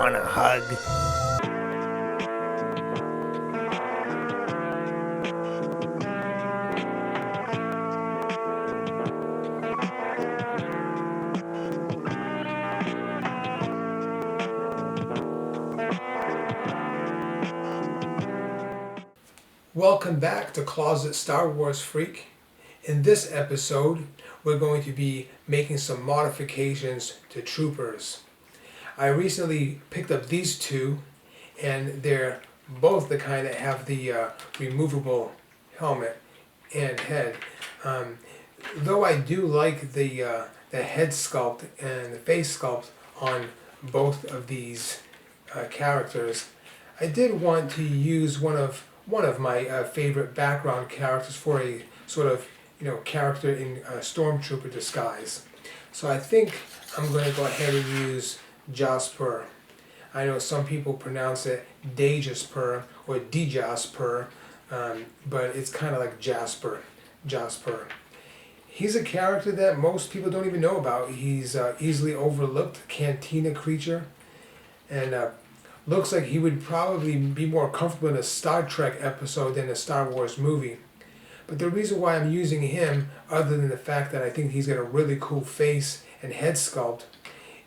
want a hug. Welcome back to Closet Star Wars Freak. In this episode, we're going to be making some modifications to troopers. I recently picked up these two, and they're both the kind that have the removable helmet and head. Though I do like the head sculpt and the face sculpt on both of these characters, I did want to use one of my favorite background characters for a sort of character in stormtrooper disguise. So I think I'm going to go ahead and use Djas Puhr. I know some people pronounce it Djas Puhr or Djas Puhr, but it's kind of like Jasper. He's a character that most people don't even know about. He's easily overlooked cantina creature, and looks like he would probably be more comfortable in a Star Trek episode than a Star Wars movie. But the reason why I'm using him, other than the fact that I think he's got a really cool face and head sculpt,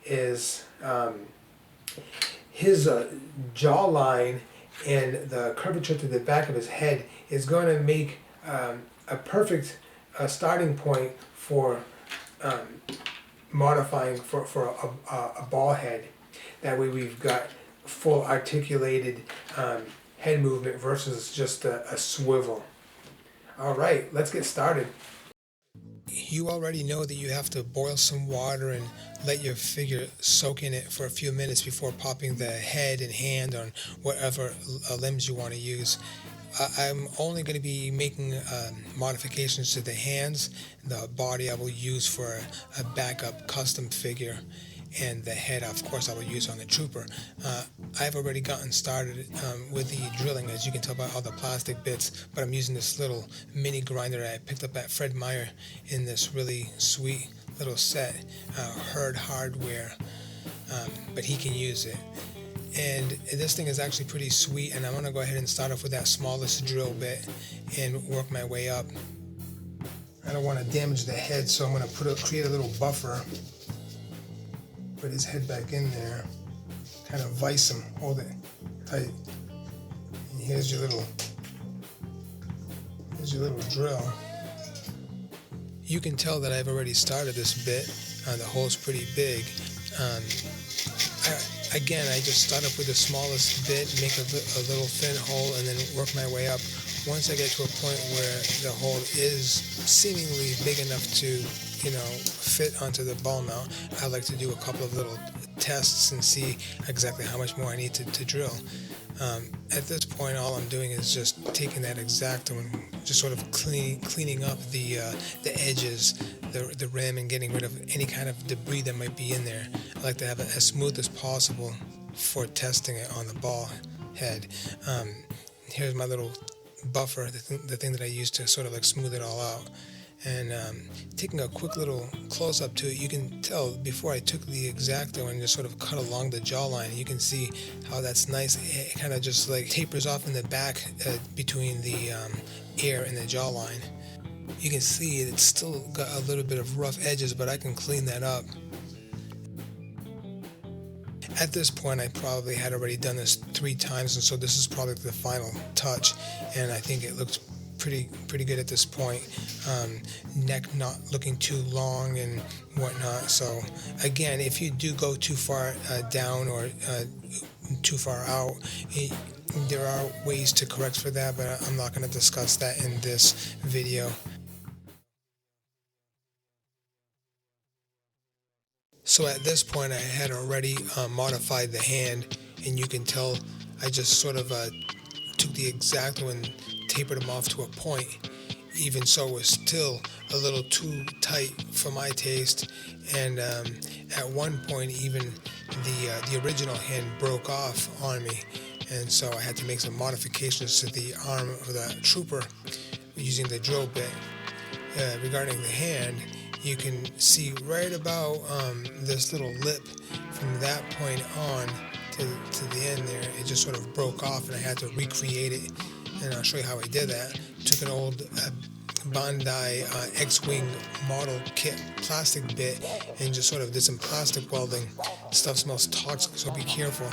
is his jawline and the curvature to the back of his head is going to make a perfect starting point for modifying for a ball head. That way we've got full articulated head movement versus just a swivel. All right, let's get started. You already know that you have to boil some water and let your figure soak in it for a few minutes before popping the head and hand on whatever limbs you want to use. I'm only going to be making modifications to the hands. The body I will use for a backup custom figure, and the head, of course, I will use on the trooper. I've already gotten started with the drilling, as you can tell by all the plastic bits, but I'm using this little mini grinder that I picked up at Fred Meyer in this really sweet little set, Herd Hardware, but he can use it. And this thing is actually pretty sweet, and I'm going to go ahead and start off with that smallest drill bit and work my way up. I don't want to damage the head, so I'm going to create a little buffer. Put his head back in there, kind of vise him, hold it tight. And here's your little drill. You can tell that I've already started this bit. The hole's pretty big. Again, I just start up with the smallest bit, make a little thin hole, and then work my way up. Once I get to a point where the hole is seemingly big enough to fit onto the ball mount, I like to do a couple of little tests and see exactly how much more I need to drill. At this point, all I'm doing is just taking that X-Acto and just sort of cleaning up the edges, the rim, and getting rid of any kind of debris that might be in there. I like to have it as smooth as possible for testing it on the ball head. Here's my little buffer, the thing that I use to sort of like smooth it all out. And taking a quick little close-up to it, you can tell before I took the X-Acto and just sort of cut along the jawline, you can see how that's nice. It kind of just like tapers off in the back between the ear and the jawline. You can see it's still got a little bit of rough edges, but I can clean that up. At this point, I probably had already done this 3 times, and so this is probably the final touch, and I think it looks pretty good at this point. Neck not looking too long and whatnot. So again, if you do go too far down or too far out, there are ways to correct for that, but I'm not going to discuss that in this video. So at this point, I had already modified the hand, and you can tell I just sort of took the X-Acto and tapered them off to a point. Even so, it was still a little too tight for my taste, and at one point even the original hand broke off on me, and so I had to make some modifications to the arm of the trooper using the drill bit. Regarding the hand, you can see right about this little lip. From that point on, to the end there, it just sort of broke off, and I had to recreate it. And I'll show you how I did that. Took an old Bandai X-Wing model kit plastic bit and just sort of did some plastic welding. Stuff smells toxic, so be careful.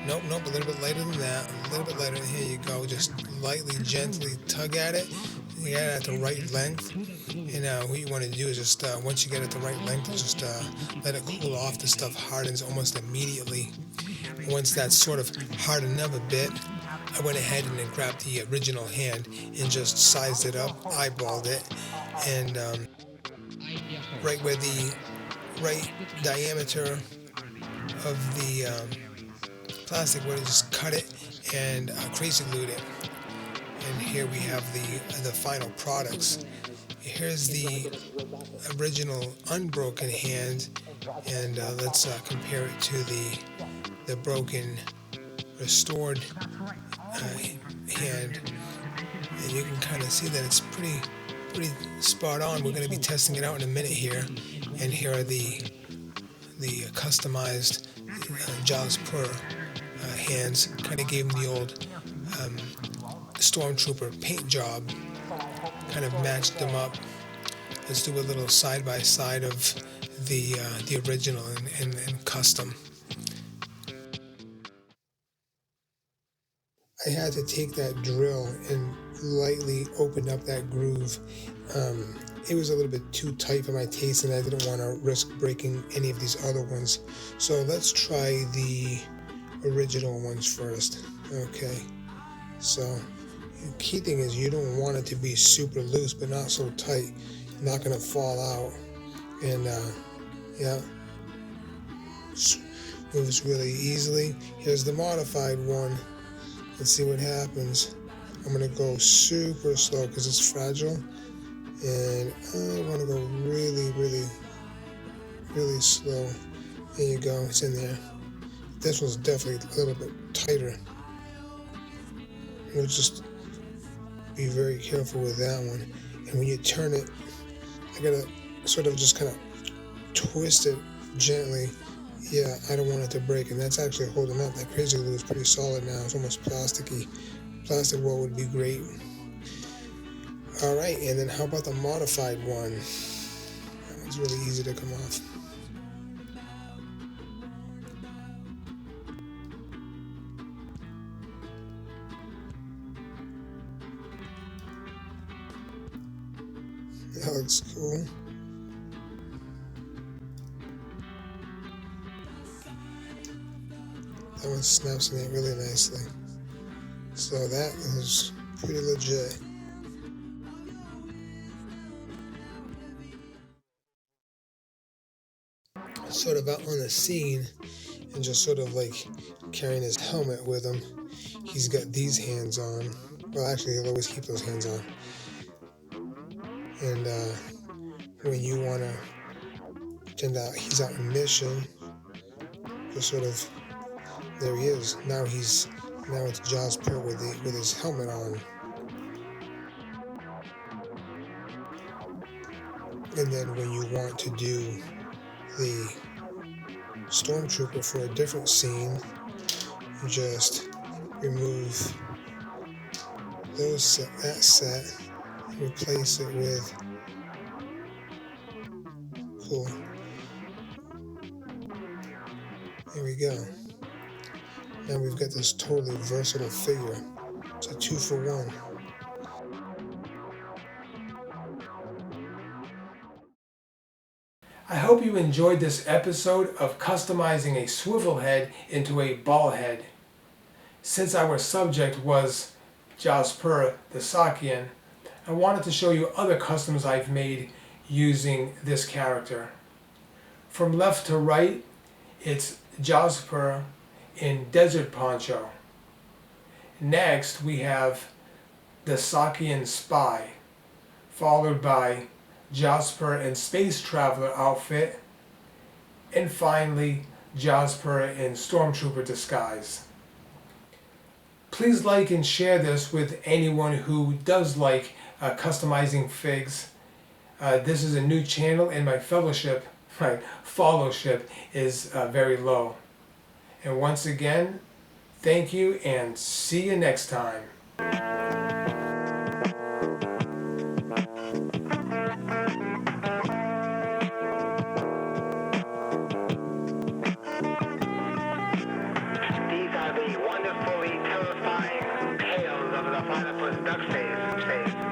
Nope, a little bit lighter than that, a little bit lighter. Here you go. Just lightly, gently tug at it. You get it at the right length. And what you want to do is just, once you get it the right length, just let it cool off. The stuff hardens almost immediately. Once that's sort of hardened up a bit, I went ahead and then grabbed the original hand and just sized it up, eyeballed it, and right where the right diameter of the plastic would, just cut it and crazy glued it. And here we have the final products. Here's the original unbroken hand, and let's compare it to the broken restored hand, and you can kind of see that it's pretty spot on. We're going to be testing it out in a minute here, and here are the customized Djas Puhr hands. Kind of gave them the old Stormtrooper paint job, kind of matched them up. Let's do a little side by side of the original and custom. I had to take that drill and lightly open up that groove. It was a little bit too tight for my taste, and I didn't want to risk breaking any of these other ones. So let's try the original ones first. Okay, so the key thing is you don't want it to be super loose, but not so tight. You're not going to fall out. And yeah, moves really easily. Here's the modified one. Let's see what happens. I'm going to go super slow because it's fragile, and I want to go really slow. There you go, it's in there. This one's definitely a little bit tighter. You'll just be very careful with that one. And when you turn it, I gotta sort of just kind of twist it gently. Yeah, I don't want it to break, and that's actually holding up. That crazy glue is pretty solid now. It's almost plasticky. Plastic wool would be great. All right, and then how about the modified one? That one's really easy to come off. That looks cool. That one snaps in it really nicely. So that is pretty legit. Sort of out on the scene and just sort of like carrying his helmet with him. He's got these hands on. Well, actually, he'll always keep those hands on. And when you want to pretend that he's out on mission, just sort of, there he is. Now it's Djas Puhr with his helmet on. And then when you want to do the Stormtrooper for a different scene, you just remove that set, and replace it with, cool. There we go. Now we've got this totally versatile figure. It's a 2-for-1. I hope you enjoyed this episode of customizing a swivel head into a ball head. Since our subject was Djas Puhr the Sakian, I wanted to show you other customs I've made using this character. From left to right, it's Djas Puhr in Desert Poncho. Next we have the Sakian Spy, followed by Djas Puhr in Space Traveler outfit, and finally Djas Puhr in Stormtrooper disguise. Please like and share this with anyone who does like customizing figs. This is a new channel and my fellowship, my followship is very low. And once again, thank you and see you next time. These are the wonderfully terrifying tales of the platypus duck phase.